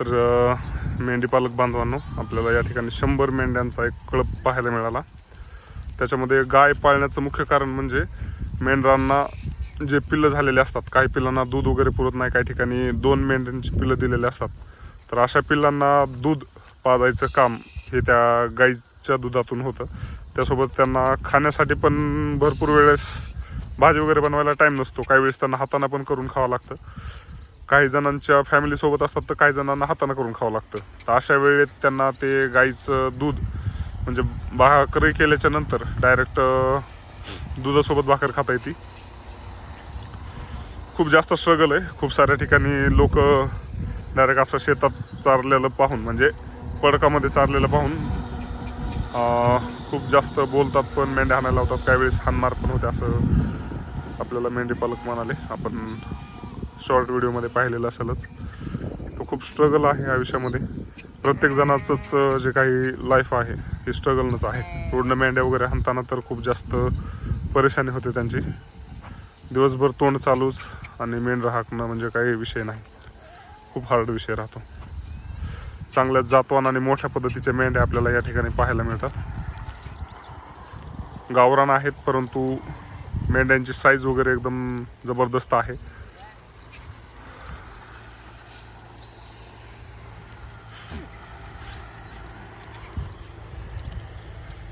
तर मेंढीपालक बांधवांनो, आपल्याला या ठिकाणी 100 मेंढ्यांचा एक कळप पाहायला मिळाला. त्याच्यामध्ये गाय पाळण्याचं मुख्य कारण म्हणजे मेंढरांना जे पिल्लं झालेले असतात, काही पिल्लांना दूध वगैरे पुरत नाही, काही ठिकाणी 2 मेंढ्यांची पिल्लं दिलेले असतात. तर अशा पिल्लांना दूध पाजायचं काम हे त्या गाईच्या दुधातून होतं. त्यासोबत त्यांना खाण्यासाठी पण भरपूर वेळेस भाजी वगैरे बनवायला टाईम नसतो, काही वेळेस त्यांना हाताने पण करून खावं लागतं. काही जणांच्या फॅमिलीसोबत असतात तर काही जणांना हाताने करून खावं लागतं. तर अशा वेळेत त्यांना ते गाईचं दूध म्हणजे भाकरी केल्याच्या नंतर डायरेक्ट दुधासोबत भाकर खाता येते. खूप जास्त स्ट्रगल आहे. खूप साऱ्या ठिकाणी लोक डायरेक्ट असं शेतात चारलेलं पाहून म्हणजे पडकामध्ये चारलेलं पाहून खूप जास्त बोलतात, पण मेंढ्या हाणायला लावतात, काही वेळेस हाणमार पण होते असं आपल्याला मेंढीपालक म्हणाले. आपण शॉर्ट व्हिडिओमध्ये पाहिलेलं असेलच. तो खूप स्ट्रगल आहे आयुष्यामध्ये. प्रत्येक जणाचंच जे काही लाईफ आहे हे स्ट्रगलनंच आहे. पूर्ण मेंढ्या वगैरे हाणताना तर खूप जास्त परेशानी होते त्यांची. दिवसभर तोंड चालूच आणि मेंढरं हाकणं म्हणजे काही विषय नाही, खूप हार्ड विषय राहतो. चांगल्या जातवान आणि मोठ्या पद्धतीच्या मेंढ्या आपल्याला या ठिकाणी पाहायला मिळतात. गावरान आहेत, परंतु मेंढ्यांची साईज वगैरे एकदम जबरदस्त आहे.